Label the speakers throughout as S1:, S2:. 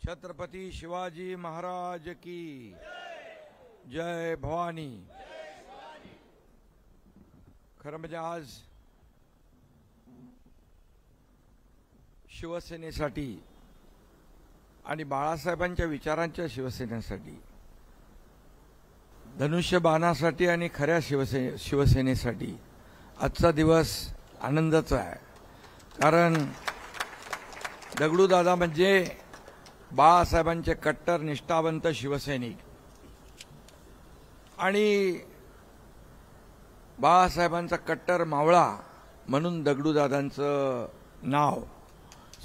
S1: छत्रपति शिवाजी महाराज की जय भवानी। खरं म्हणजे आज शिवसेनेसाठी आणि बाळासाहेबांच्या विचारांच्या शिवसेनेसाठी, धनुष्यबाणासाठी आणि खऱ्या शिवसेनेसाठी आजचा दिवस आनंदाचा आहे। कारण दगडूदादा म्हणजे बाळासाहेबांचे कट्टर निष्ठावंत शिवसैनिक आणि बाळासाहेबांचा कट्टर मावळा म्हणून दगडूदादांचं नाव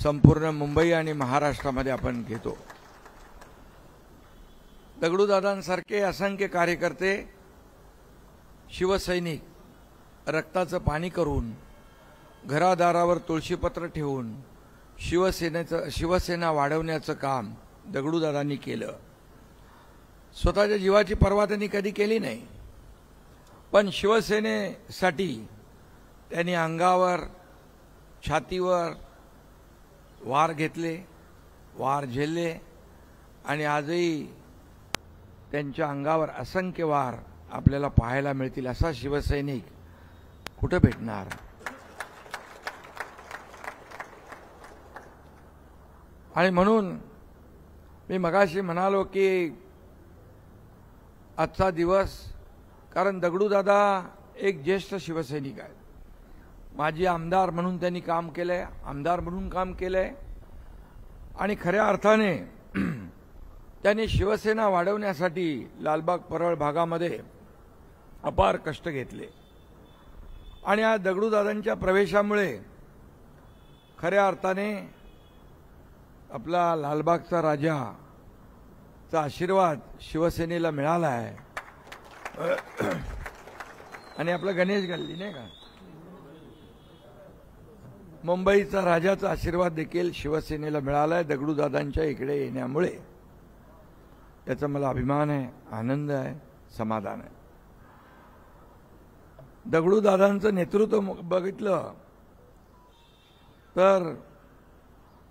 S1: संपूर्ण मुंबई आणि महाराष्ट्रामध्ये आपण घेतो। दगडूदादांसारखे असंख्य कार्यकर्ते शिवसैनिक रक्ताचं पाणी करून घरादारावर तुळशीपत्र ठेवून शिवसेना वाढवण्याचं काम दगडूदादांनी केलं। स्वतःच्या जीवाची पर्वा त्यांनी कधी केली नाही, पण शिवसेनेसाठी त्यांनी अंगावर छातीवर वार घेतले, वार झेलले आणि आजही त्यांच्या अंगावर असंख्य वार आपल्याला पाहायला मिळतील। असा शिवसैनिक कुठे भेटणार? आणि म्हणून मी मगाशी म्हणालो की आजचा दिवस, कारण दगडूदादा एक ज्येष्ठ शिवसैनिक आहेत। माजी आमदार म्हणून त्यांनी काम केलंय, आमदार म्हणून काम केलंय आणि खऱ्या अर्थाने त्यांनी शिवसेना वाढवण्यासाठी लालबाग परळ भागामध्ये अपार कष्ट घेतले आणि आज दगडूदादांच्या प्रवेशामुळे खऱ्या अर्थाने आपला लालबागचा राजाचा आशीर्वाद शिवसेनेला मिळाला आहे। आणि आपला गणेश गल्ली नाही का, मुंबईचा राजाचा आशीर्वाद देखील शिवसेनेला मिळाला आहे दगडूदादांच्या इकडे येण्यामुळे। त्याचा मला अभिमान आहे, आनंद आहे, समाधान आहे। दगडूदादांचं नेतृत्व बघितलं तर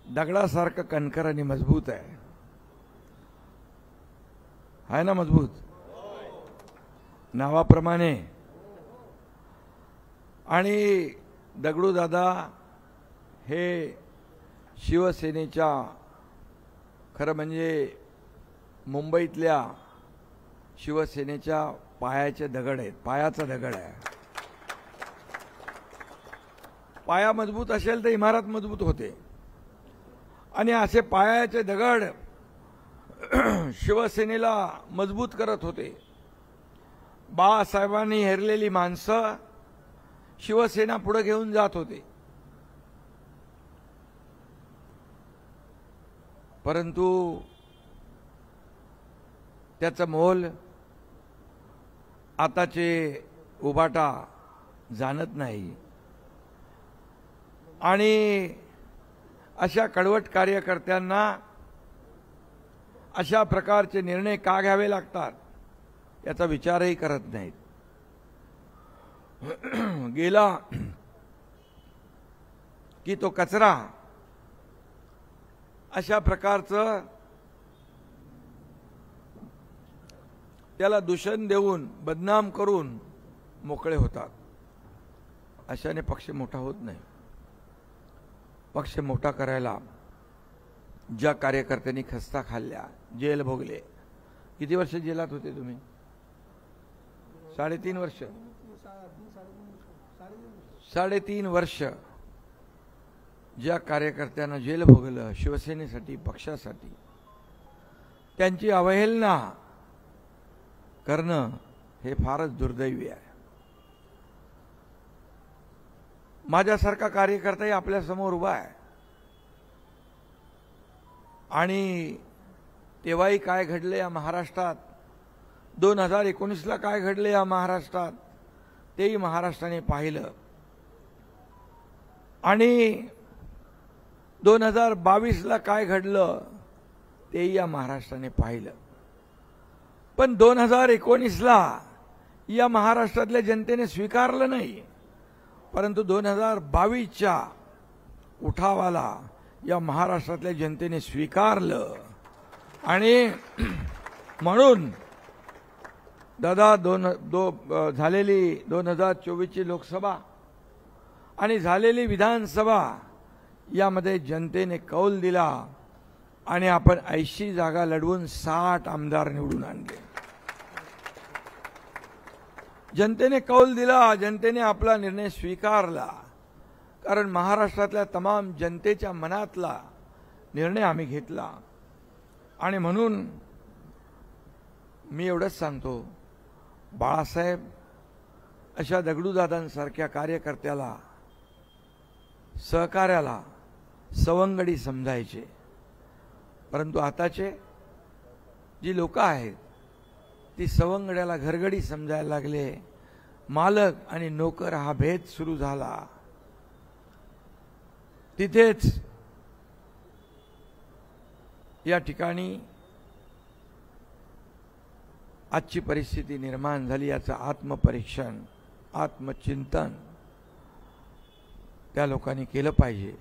S1: दगडासारखं कणखर आणि मजबूत आहे ना, मजबूत नावाप्रमाणे। आणि दगडूदादा हे शिवसेनेच्या खरं म्हणजे मुंबईतल्या शिवसेनेच्या पायाचे दगड आहेत, पायाचा दगड आहे। पाया मजबूत असेल तर इमारत मजबूत होते आणि असे पायाचे दगड शिवसेनेला मजबूत करत होते। बाळासाहेबांनी हेरलेली माणसं शिवसेना पुढे घेऊन जात होते, परंतु त्याचं मोल आताचे उभाटा जाणत नाही। आणि अशा कडवट कार्यकर्त्यांना अशा प्रकारचे निर्णय का घ्यावे लागतात याचा विचारही करत नाहीत। गेला की तो कचरा अशा प्रकारचं त्याला दूषण देऊन बदनाम करून मोकळे होतात। अशाने पक्ष मोठा होत नाही। पक्ष मोठा करायला ज्या कार्यकर्त्यांनी खस्ता खाल्ल्या, जेल भोगले, किती वर्ष जेलात होते तुम्ही? 3.5 वर्ष, 3.5 वर्ष ज्या कार्यकर्त्यांना जेल भोगलं शिवसेनेसाठी, पक्षासाठी, त्यांची अवहेलना करणं हे फारच दुर्दैवी आहे। माझ्यासारखा कार्यकर्ताही आपल्या समोर उभा आहे आणि तेव्हाही काय घडले या महाराष्ट्रात, 2019ला काय घडले या महाराष्ट्रात तेही महाराष्ट्राने पाहिलं आणि 2022ला काय घडलं तेही या महाराष्ट्राने पाहिलं। पण 2019ला या महाराष्ट्रातल्या जनतेने स्वीकारलं नाही, परंतु 2022च्या उठावाला या महाराष्ट्रातल्या जनतेने स्वीकारलं आणि म्हणून दादा झालेली 2024ची लोकसभा आणि झालेली विधानसभा यामध्ये जनतेने कौल दिला आणि आपण 80 जागा लढवून 60 आमदार निवडून आणले. जनतेने कौल दिला, जनतेने आपला निर्णय स्वीकारला, कारण महाराष्ट्रातल्या तमाम जनतेच्या मनातला निर्णय आम्ही घेतला. आणि म्हणून मी एवढंच सांगतो, बाळासाहेब अशा दगडूदादांसारख्या कार्यकर्त्याला, सहकार्याला सवंगडी समजायचे, परंतु आताचे जी लोक आहेत ती सवंगड्याला घरगडी समजायला लागले. मालक आणि नोकर हा भेद सुरू झाला. तिथेच या ठिकाणी आजची परिस्थिती निर्माण झाली. याचं आत्मपरीक्षण, आत्मचिंतन त्या लोकांनी केलं पाहिजे.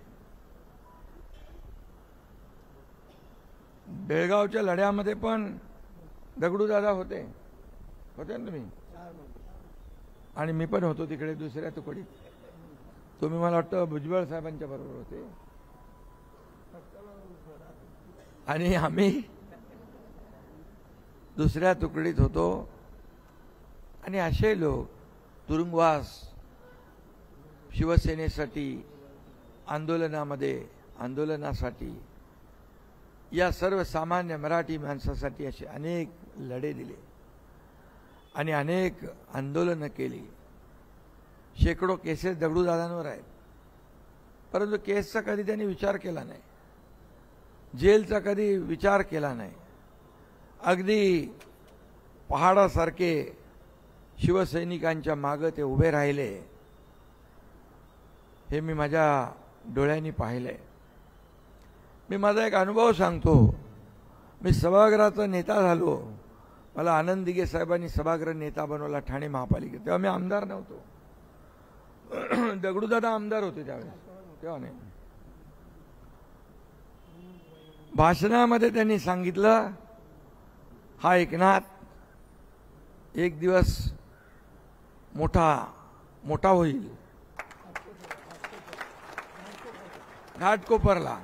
S1: बेळगावच्या लढ्यामध्ये पण दगडूदादा होते ना तुम्ही, आणि मी पण होतो तिकडे दुसऱ्या तुकडीत. तुम्ही मला वाटतं भुजबळ साहेबांच्या बरोबर होते आणि आम्ही दुसऱ्या तुकडीत होतो. आणि असे लोक तुरुंगवास, शिवसेनेसाठी आंदोलनासाठी या सर्वसामान्य मराठी माणसासाठी असे अनेक लढे दिले आणि अनेक आंदोलनं केली. शेकडो केसेस दगडूदादांवर आहेत, परंतु केसचा कधी त्यांनी विचार केला नाही, जेलचा कधी विचार केला नाही. अगदी पहाडासारखे शिवसैनिकांच्या मागे ते उभे राहिले. हे मी माझ्या डोळ्यांनी पाहिलंय. मी माझा एक अनुभव सांगतो. मी सभागृहाचा नेता झालो. मला आनंद दिघे साहेबांनी सभागृह नेता बनवला ठाणे महापालिकेत. तेव्हा मी आमदार नव्हतो. दगडूदादा आमदार होते त्यावेळेस, तेव्हा नाही. भाषणामध्ये त्यांनी सांगितलं, हा एकनाथ एक दिवस मोठा होईल. घाटकोपरला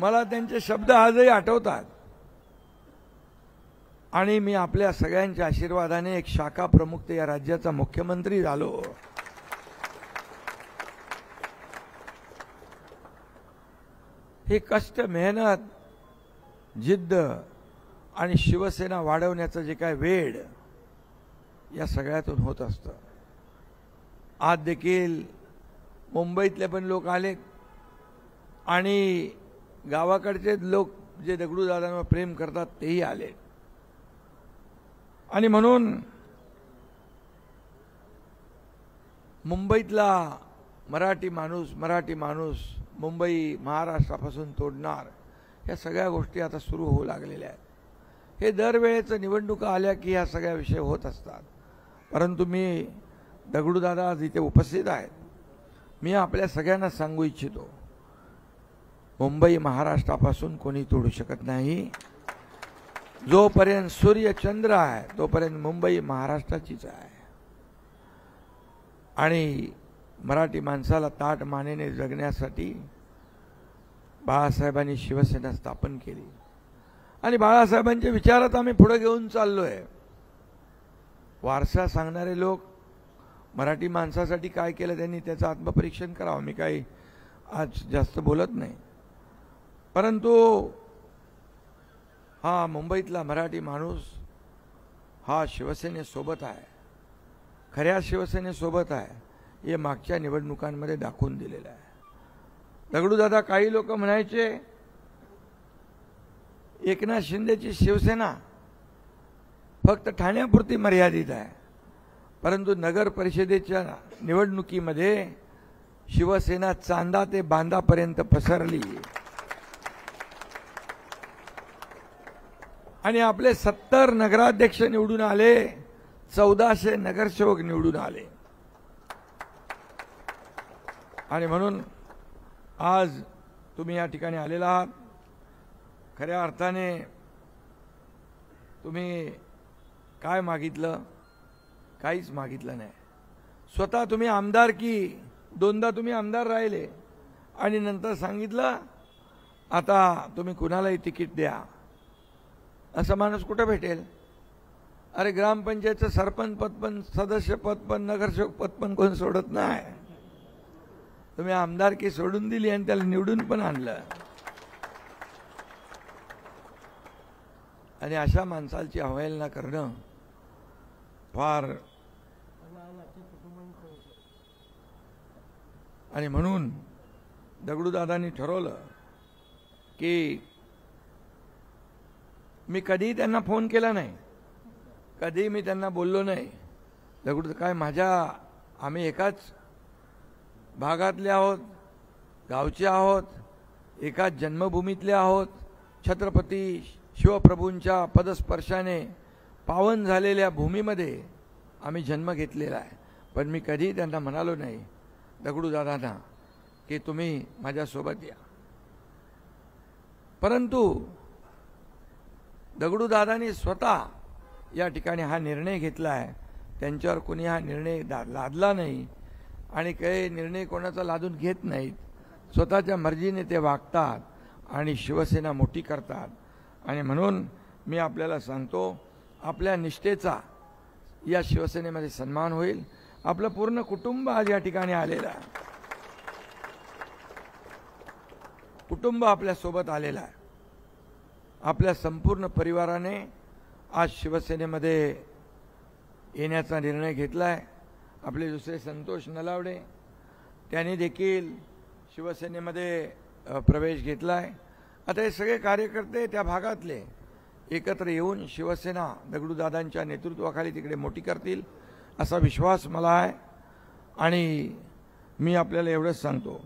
S1: मला त्यांचे शब्द आजही आठवतात. आणि मी आपल्या सगळ्यांच्या आशीर्वादाने एक शाखा प्रमुख ते या राज्याचा मुख्यमंत्री झालो. हे कष्ट, मेहनत, जिद्द आणि शिवसेना वाढवण्याचं जे काय वेळ या सगळ्यातून होत असतं. आज देखील मुंबईतले पण लोक आले आणि गावाकडचे लोक जे दगडूदादांवर प्रेम करतात तेही आले. आणि म्हणून मुंबईतला मराठी माणूस मुंबई महाराष्ट्रापासून तोडणार, या सगळ्या गोष्टी आता सुरू होऊ लागलेल्या आहेत. हे दरवेळेचं निवडणुका आल्या की ह्या सगळ्या विषय होत असतात. परंतु मी दगडूदादा आज इथे उपस्थित आहेत. मी आपल्या सगळ्यांना सांगू इच्छितो, मुंबई महाराष्ट्रापासून कोणी तोडू शकत नाही. जोपर्यंत सूर्य चंद्र आहे तोपर्यंत मुंबई महाराष्ट्राचीच आहे. आणि मराठी माणसाला ताठ मानेने जगण्यासाठी बाळासाहेबांनी शिवसेना स्थापन केली. आणि बाळासाहेबांच्या विचारात आम्ही पुढे घेऊन चाललोय. वारसा सांगणारे लोक मराठी माणसासाठी काय केलं त्यांनी त्याचं आत्मपरीक्षण करावं. मी काही आज जास्त बोलत नाही. परंतु हा मुंबईतला मराठी माणूस हा शिवसेनेसोबत आहे, खऱ्या शिवसेनेसोबत आहे. हे मागच्या निवडणुकांमध्ये दाखवून दिलेलं आहे. दगडूदादा, काही लोक म्हणायचे एकनाथ शिंदेची शिवसेना फक्त ठाण्यापुरती मर्यादित आहे, परंतु नगर परिषदेच्या निवडणुकीमध्ये शिवसेना चांदा ते बांदापर्यंत पसरली आणि आपले 70 नगराध्यक्ष निवडून आले, 1400 नगरसेवक निवडून आले. आणि म्हणून आज तुम्ही या ठिकाणी आलेला आहात. खऱ्या अर्थाने तुम्ही काय मागितलं? काहीच मागितलं नाही. स्वतः तुम्ही आमदारकी, दोनदा तुम्ही आमदार राहिले आणि नंतर सांगितलं आता तुम्ही कुणालाही तिकीट द्या. असा माणूस कुठे भेटेल? अरे ग्रामपंचायतचं सरपंच पद पण, सदस्य पद पण, नगरसेवक पद पण कोण सोडत नाही. तुम्ही आमदारकी सोडून दिली आणि त्याला निवडून पण आणलं. आणि अशा माणसाची अवहेलना करणं फार, आणि म्हणून दगडूदादांनी ठरवलं की मी कधीही त्यांना फोन केला नाही, कधीही मी त्यांना बोललो नाही. दगडू काय आम्ही एकाच भागातले आहोत, गावचे आहोत, एकाच जन्मभूमीतले आहोत. छत्रपती शिवप्रभूंच्या पदस्पर्शाने पावन झालेल्या भूमीमध्ये आम्ही जन्म घेतलेला आहे. पण मी कधीही त्यांना म्हणालो नाही दगडूदादांना की तुम्ही माझ्यासोबत या. परंतु दगडूदादांनी स्वतः या ठिकाणी हा निर्णय घेतला आहे. त्यांच्यावर कोणी हा निर्णय लादला नाही आणि काही निर्णय कोणाचा लादून घेत नाहीत. स्वतःच्या मर्जीने ते वागतात आणि शिवसेना मोठी करतात. आणि म्हणून मी आपल्याला सांगतो, आपल्या निष्ठेचा या शिवसेनेमध्ये सन्मान होईल. आपलं पूर्ण कुटुंब आज या ठिकाणी आलेलं आहे. कुटुंब आपल्यासोबत आलेलं आहे. आपल्या संपूर्ण परिवाराने आज शिवसेनेमध्ये येण्याचा निर्णय घेतला आहे. आपले दुसरे संतोष नलावडे त्यांनी देखील शिवसेनेमध्ये प्रवेश घेतला आहे. आता हे सगळे कार्यकर्ते त्या भागातले एकत्र येऊन शिवसेना दगडूदादांच्या नेतृत्वाखाली तिकडे मोठी करतील असा विश्वास मला आहे. आणि मी आपल्याला एवढंच सांगतो,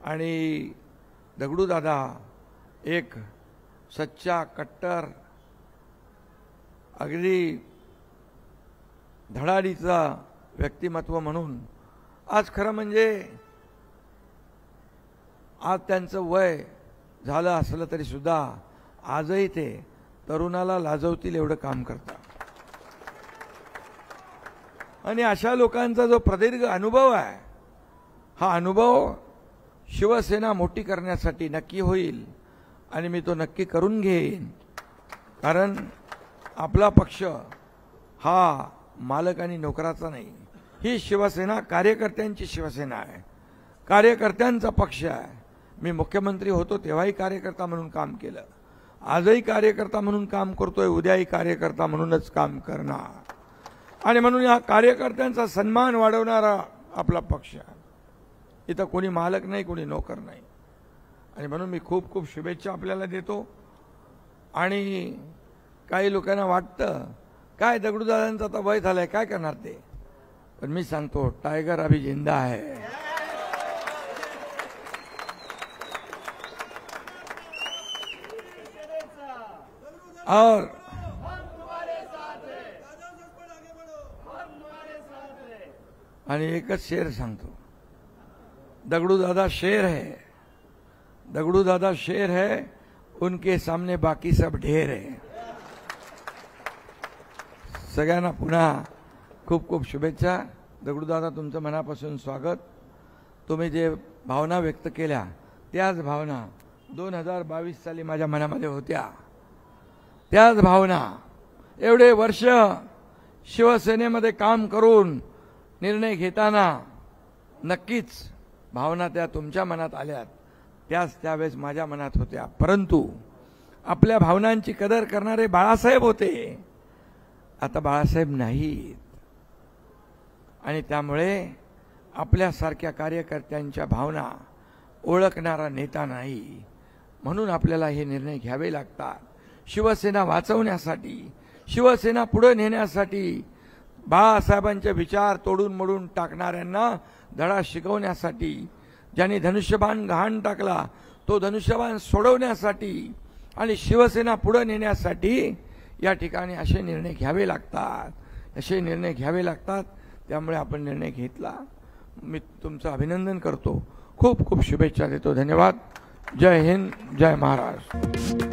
S1: आणि दगडूदादा एक सच्चा कट्टर अगदी धडाडीचा व्यक्तिमत्व म्हणून आज खरं म्हणजे आज त्यांचं वय झालं असलं तरी सुद्धा आजही ते तरुणाला लाजवतील एवढं काम करतात. आणि अशा लोकांचा जो प्रदीर्घ अनुभव आहे, हा अनुभव शिवसेना मोठी करण्यासाठी नक्की होईल आणि मी तो नक्की करून घेईन. कारण आपला पक्ष हा मालक आणि नोकराचा नाही. ही शिवसेना कार्यकर्त्यांची शिवसेना आहे, कार्यकर्त्यांचा पक्ष आहे. मी मुख्यमंत्री होतो तेव्हाही कार्यकर्ता म्हणून काम केलं, आजही कार्यकर्ता म्हणून काम करतोय, उद्याही कार्यकर्ता म्हणूनच काम करणार. आणि म्हणून या कार्यकर्त्यांचा सन्मान वाढवणारा आपला पक्ष आहे. इथं कोणी मालक नाही, कोणी नोकर नाही. आणि म्हणून मी खूप खूप शुभेच्छा आपल्याला देतो. आणि काही लोकांना वाटतं काय दगडूदादांचं आता वय झालंय, काय करणार ते. पण मी सांगतो टायगर अभी जिंदा है. और आणि एकच शेर सांगतो, दगडूदादा शेर है, दगडूदादा शेर है, उनके सामने बाकी सब ढेर है. सगळ्यांना पुन्हा खूप खूप शुभेच्छा. दगडूदादा तुमचं मनापासून स्वागत. तुम्ही जे भावना व्यक्त केल्या त्याच भावना 2022 साली माझ्या मनामध्ये होत्या. त्याच भावना एवढे वर्ष शिवसेनेमध्ये काम करून निर्णय घेताना नक्कीच भावना त्या तुमच्या मनात आल्यात, त्याच त्यावेळेस माझ्या मनात होत्या. परंतु आपल्या भावनांची कदर करणारे बाळासाहेब होते, आता बाळासाहेब नाहीत. आणि त्यामुळे आपल्यासारख्या कार्यकर्त्यांच्या भावना ओळखणारा नेता नाही. म्हणून आपल्याला हे निर्णय घ्यावे लागतात. शिवसेना वाचवण्यासाठी, शिवसेना पुढे नेण्यासाठी, बाळासाहेबांचे विचार तोडून मोडून टाकणाऱ्यांना धडा शिकवण्यासाठी, ज्यांनी धनुष्यबाण गहाण टाकला तो धनुष्यबाण सोडवण्यासाठी आणि शिवसेना पुढे नेण्यासाठी या ठिकाणी असे निर्णय घ्यावे लागतात, असे निर्णय घ्यावे लागतात. त्यामुळे आपण निर्णय घेतला. मी तुमचं अभिनंदन करतो, खूप खूप शुभेच्छा देतो. धन्यवाद. जय हिंद, जय महाराष्ट्र.